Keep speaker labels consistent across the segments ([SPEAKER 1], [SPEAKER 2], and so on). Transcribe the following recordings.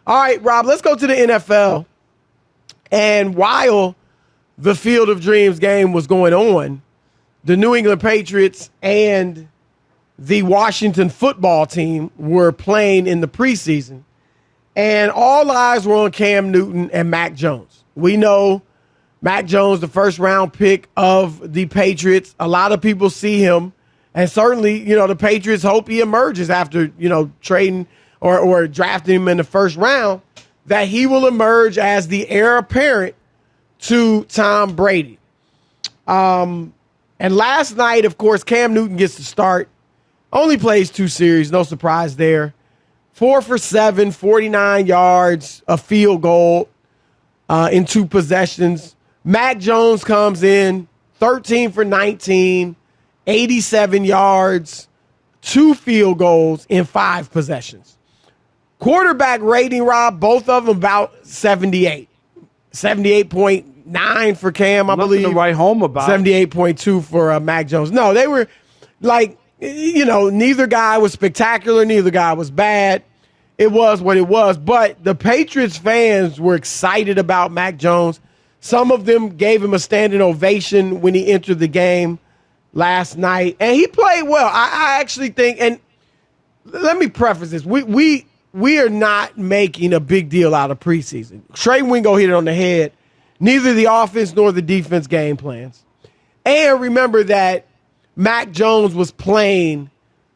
[SPEAKER 1] All right, Rob, let's go to the NFL. And while the Field of Dreams game was going on, the New England Patriots and the Washington football team were playing in the preseason. And all eyes were on Cam Newton and Mac Jones. We know Mac Jones, the first-round pick of the Patriots. A lot of people see him. And certainly, the Patriots hope he emerges after, trading or drafting him in the first round, that he will emerge as the heir apparent to Tom Brady. And last night, of course, Cam Newton gets to start. Only plays 2 series, no surprise there. 4 for 7, 49 yards, a field goal in 2 possessions. Mac Jones comes in, 13 for 19, 87 yards, 2 field goals in 5 possessions. Quarterback rating, Rob, both of them about 78. 78.9 for Cam, I believe.
[SPEAKER 2] Nothing to write home about.
[SPEAKER 1] 78.2 for Mac Jones. No, they were like, neither guy was spectacular. Neither guy was bad. It was what it was. But the Patriots fans were excited about Mac Jones. Some of them gave him a standing ovation when he entered the game last night. And he played well. I actually think, and let me preface this. We are not making a big deal out of preseason. Trey Wingo hit it on the head. Neither the offense nor the defense game plans. And remember that Mac Jones was playing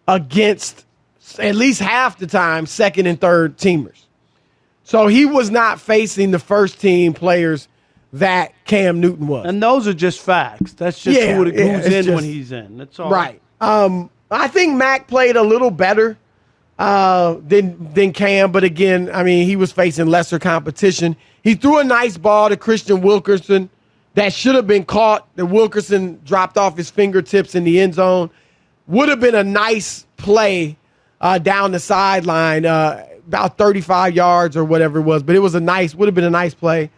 [SPEAKER 1] against, at least half the time, second and third teamers. So he was not facing the first team players that Cam Newton was.
[SPEAKER 2] And those are just facts. That's just who's in when he's in. That's all.
[SPEAKER 1] Right. I think Mac played a little better than Cam, but again, he was facing lesser competition. He threw a nice ball to Christian Wilkerson that should have been caught. The Wilkerson dropped off his fingertips in the end zone. Would have been a nice play down the sideline, about 35 yards or whatever it was, but it was would have been a nice play.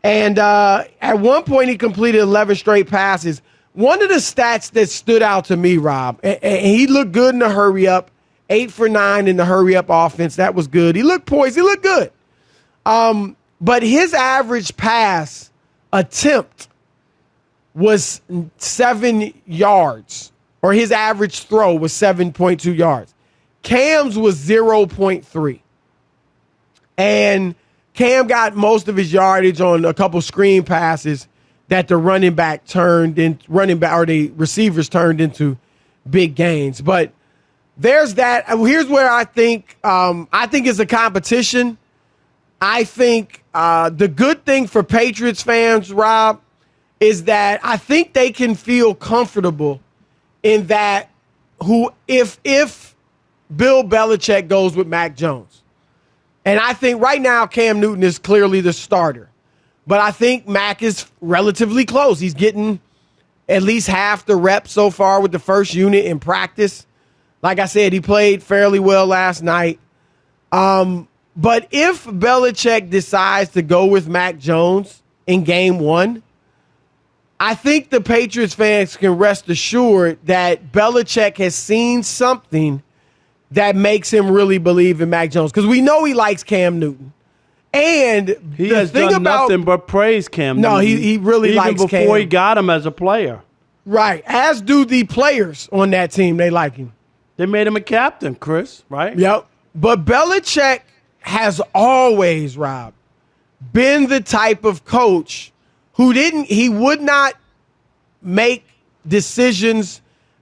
[SPEAKER 1] And at one point, he completed 11 straight passes. One of the stats that stood out to me, Rob, and he looked good in the hurry up, 8 for 9 in the hurry up offense. That was good. He looked poised. He looked good. But his average pass attempt was 7 yards, or his average throw was 7.2 yards. Cam's was 0.3. And Cam got most of his yardage on a couple screen passes that the the receivers turned into big gains. But there's that. Here's where I think it's a competition. I think the good thing for Patriots fans, Rob, is that I think they can feel comfortable in that if Bill Belichick goes with Mac Jones. And I think right now Cam Newton is clearly the starter. But I think Mac is relatively close. He's getting at least half the reps so far with the first unit in practice. Like I said, he played fairly well last night. But if Belichick decides to go with Mac Jones in game 1, I think the Patriots fans can rest assured that Belichick has seen something that makes him really believe in Mac Jones. Because we know he likes Cam Newton. And
[SPEAKER 2] he has done nothing but praise Cam Newton.
[SPEAKER 1] No, he really likes Cam.
[SPEAKER 2] Even before he got him as a player.
[SPEAKER 1] Right. As do the players on that team. They like him.
[SPEAKER 2] They made him a captain, Chris, right?
[SPEAKER 1] Yep. But Belichick has always, Rob, been the type of coach he would not make decisions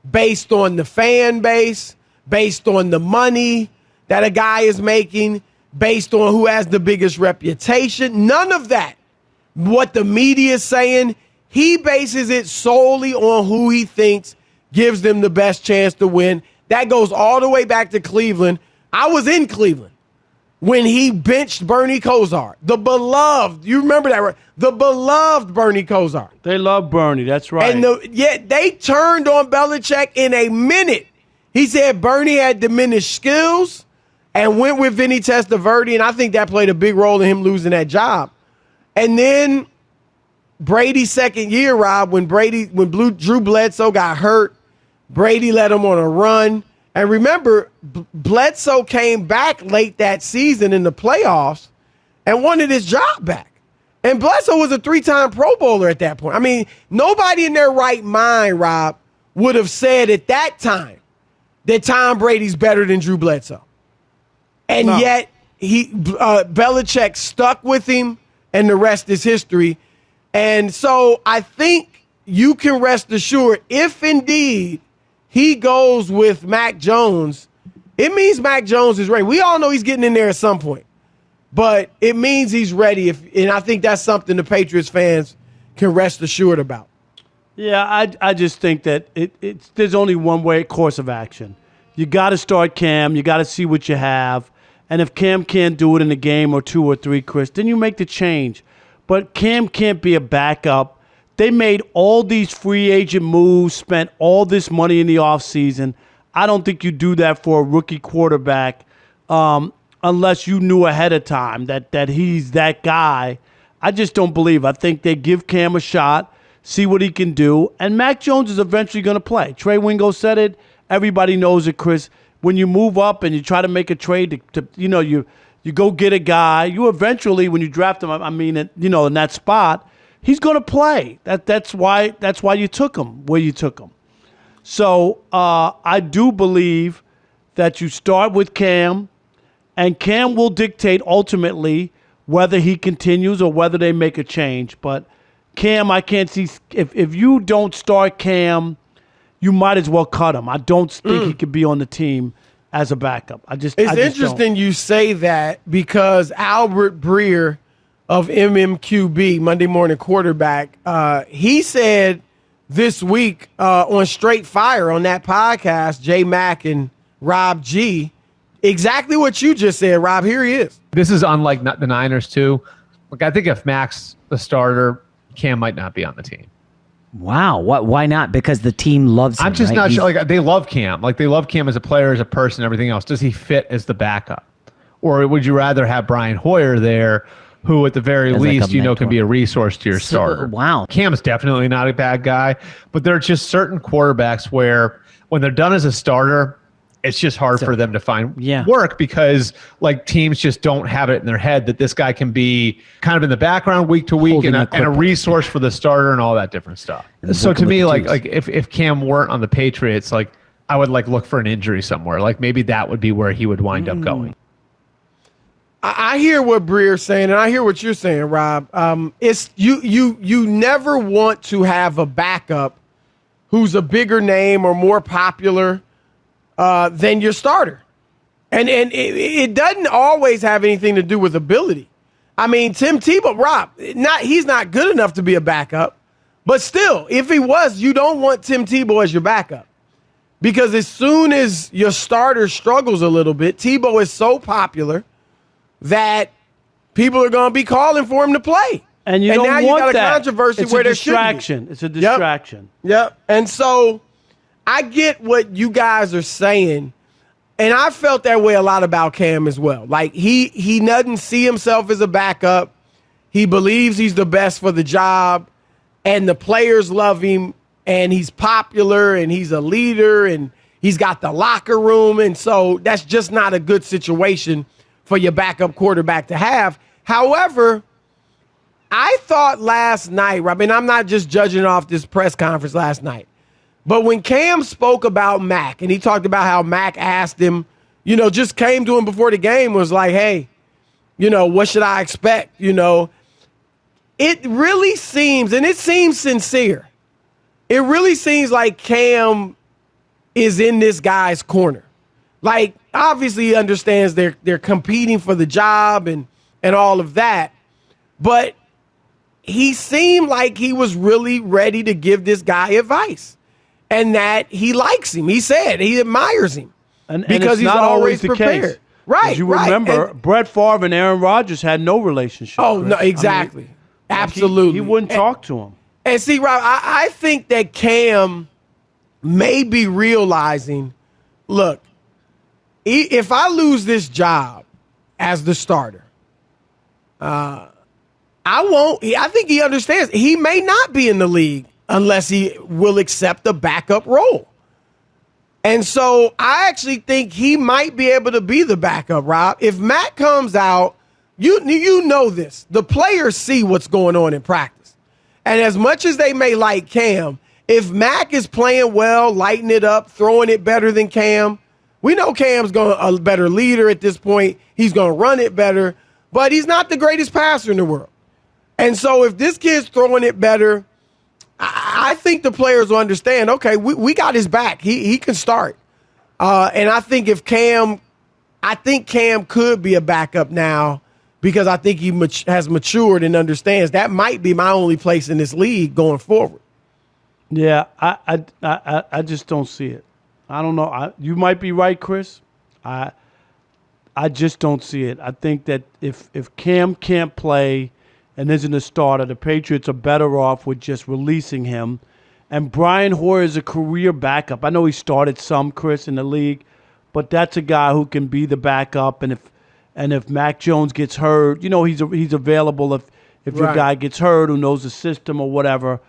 [SPEAKER 1] based on the fan base, based on the money that a guy is making, based on who has the biggest reputation. None of that. What the media is saying, he bases it solely on who he thinks gives them the best chance to win. That goes all the way back to Cleveland. I was in Cleveland when he benched Bernie Kosar, the beloved. You remember that, right? The beloved Bernie Kosar.
[SPEAKER 2] They love Bernie. That's right.
[SPEAKER 1] And they turned on Belichick in a minute. He said Bernie had diminished skills and went with Vinny Testaverde, and I think that played a big role in him losing that job. And then Brady's second year, Rob, when Drew Bledsoe got hurt, Brady led him on a run. And remember, Bledsoe came back late that season in the playoffs and wanted his job back. And Bledsoe was a 3-time Pro Bowler at that point. I mean, nobody in their right mind, Rob, would have said at that time that Tom Brady's better than Drew Bledsoe. And yet, Belichick stuck with him, and the rest is history. And so I think you can rest assured, if indeed he goes with Mac Jones, it means Mac Jones is ready. We all know he's getting in there at some point, but it means he's ready. And I think that's something the Patriots fans can rest assured about.
[SPEAKER 2] Yeah, I just think that there's only one way course of action. You got to start Cam. You got to see what you have. And if Cam can't do it in a game or 2 or 3, Chris, then you make the change. But Cam can't be a backup. They made all these free agent moves, spent all this money in the offseason. I don't think you do that for a rookie quarterback unless you knew ahead of time that he's that guy. I just don't believe. I think they give Cam a shot, see what he can do, and Mac Jones is eventually going to play. Trey Wingo said it. Everybody knows it, Chris. When you move up and you try to make a trade you go get a guy, you eventually, when you draft him, in that spot, he's going to play. That's why you took him where you took him. So I do believe that you start with Cam, and Cam will dictate ultimately whether he continues or whether they make a change. But Cam, I can't see if you don't start Cam, you might as well cut him. I don't think he could be on the team as a backup. It's
[SPEAKER 1] interesting you say that, because Albert Breer of MMQB, Monday Morning Quarterback, he said this week on Straight Fire on that podcast, J Mac and Rob G, exactly what you just said, Rob. Here he is.
[SPEAKER 3] This is unlike the Niners too. Look, I think if Mac's the starter, Cam might not be on the team.
[SPEAKER 4] Wow. Why not? Because the team loves him.
[SPEAKER 3] I'm just
[SPEAKER 4] right?
[SPEAKER 3] not sure. Like, they love Cam. Like, they love Cam as a player, as a person, everything else. Does he fit as the backup? Or would you rather have Brian Hoyer there, who at the very least, can be a resource to your starter?
[SPEAKER 4] Wow.
[SPEAKER 3] Cam's definitely not a bad guy, but there are just certain quarterbacks where when they're done as a starter, it's just hard for them to find work, because like teams just don't have it in their head that this guy can be kind of in the background week to week and a resource for the starter and all that different stuff. So to me, like if Cam weren't on the Patriots, like I would look for an injury somewhere. Like maybe that would be where he would wind up going.
[SPEAKER 1] I hear what Breer's saying, and I hear what you're saying, Rob. It's you never want to have a backup who's a bigger name or more popular than your starter. And it doesn't always have anything to do with ability. I mean, Tim Tebow, Rob, he's not good enough to be a backup, but still, if he was, you don't want Tim Tebow as your backup, because as soon as your starter struggles a little bit, Tebow is so popular that people are going to be calling for him to play.
[SPEAKER 2] And you don't
[SPEAKER 1] now
[SPEAKER 2] want
[SPEAKER 1] you got a
[SPEAKER 2] that.
[SPEAKER 1] controversy where there shouldn't be.
[SPEAKER 2] It's a distraction.
[SPEAKER 1] Yep. And so I get what you guys are saying, and I felt that way a lot about Cam as well. Like, he doesn't see himself as a backup. He believes he's the best for the job, and the players love him, and he's popular, and he's a leader, and he's got the locker room, and so that's just not a good situation for your backup quarterback to have. However, I thought last night, I mean, I'm not just judging off this press conference last night, but when Cam spoke about Mac, and he talked about how Mac asked him, just came to him before the game, was like, hey, what should I expect? It really seems, and it seems sincere, it really seems like Cam is in this guy's corner. Like, obviously he understands they're competing for the job and all of that, but he seemed like he was really ready to give this guy advice, and that he likes him. He said he admires him because he's always prepared. Case.
[SPEAKER 2] Right. You remember, Brett Favre and Aaron Rodgers had no relationship.
[SPEAKER 1] Oh, Chris. No, exactly. Absolutely.
[SPEAKER 2] He wouldn't talk to him.
[SPEAKER 1] And see, Rob, I think that Cam may be realizing, look, if I lose this job as the starter, I won't. I think he understands he may not be in the league unless he will accept a backup role. And so I actually think he might be able to be the backup, Rob. If Matt comes out you know this. The players see what's going on in practice. And as much as they may like Cam, if Mac is playing well, lighting it up, throwing it better than Cam, we know Cam's a better leader at this point. He's going to run it better, but he's not the greatest passer in the world. And so if this kid's throwing it better, I think the players will understand, okay, we got his back. He can start. And I think Cam could be a backup now because I think he has matured and understands that might be my only place in this league going forward.
[SPEAKER 2] Yeah, I just don't see it. I don't know. You might be right, Chris. I just don't see it. I think that if Cam can't play and isn't a starter, the Patriots are better off with just releasing him. And Brian Hoyer is a career backup. I know he started some, Chris, in the league, but that's a guy who can be the backup. And if Mac Jones gets hurt, he's available if your guy gets hurt who knows the system or whatever.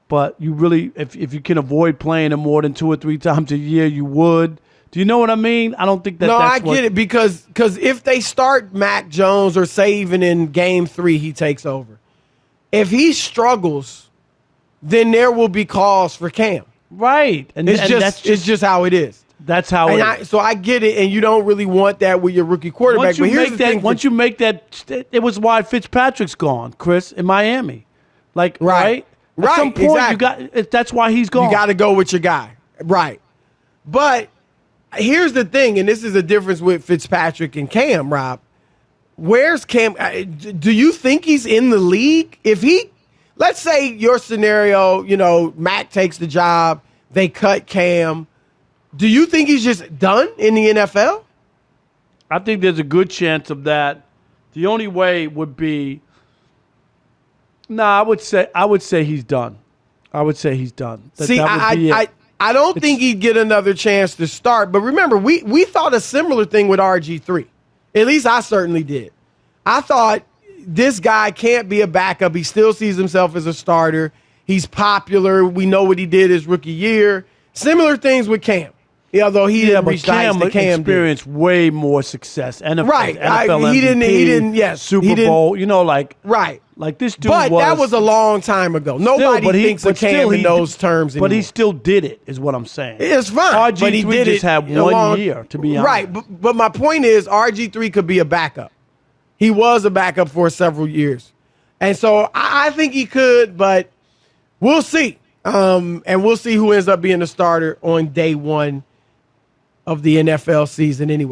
[SPEAKER 2] But you really, if you can avoid playing him more than 2 or 3 times a year, you would. Do you know what I mean? I don't think that.
[SPEAKER 1] No, I get it because if they start Mac Jones or say even in Game 3 he takes over, if he struggles, then there will be calls for Cam.
[SPEAKER 2] Right, and
[SPEAKER 1] it's just how it is.
[SPEAKER 2] That's how it is.
[SPEAKER 1] So I get it, and you don't really want that with your rookie quarterback.
[SPEAKER 2] Once you make that, it was why Fitzpatrick's gone, Chris, in Miami. Right. At some point, exactly. That's why he's gone.
[SPEAKER 1] You got to go with your guy, right? But here's the thing, and this is the difference with Fitzpatrick and Cam, Rob. Where's Cam? Do you think he's in the league? Let's say your scenario, Mac takes the job, they cut Cam. Do you think he's just done in the NFL?
[SPEAKER 2] I think there's a good chance of that. The only way would be, I would say he's done. I would say he's done.
[SPEAKER 1] I don't think he'd get another chance to start. But remember, we thought a similar thing with RG3. At least I certainly did. I thought this guy can't be a backup. He still sees himself as a starter. He's popular. We know what he did his rookie year. Similar things with Cam. Although he didn't reach the heights that Cam
[SPEAKER 2] experienced way more success. NFL
[SPEAKER 1] NFL
[SPEAKER 2] he
[SPEAKER 1] didn't. Yes,
[SPEAKER 2] Super Bowl.
[SPEAKER 1] Right.
[SPEAKER 2] Like this dude
[SPEAKER 1] but that was a long time ago. Nobody thinks of Cam in those terms anymore.
[SPEAKER 2] But he still did it, is what I'm saying.
[SPEAKER 1] It's fine.
[SPEAKER 2] RG3
[SPEAKER 1] but he did
[SPEAKER 2] just had 1 year, to be honest.
[SPEAKER 1] Right, but my point is RG3 could be a backup. He was a backup for several years. And so I think he could, but we'll see. And we'll see who ends up being the starter on day 1 of the NFL season anyway.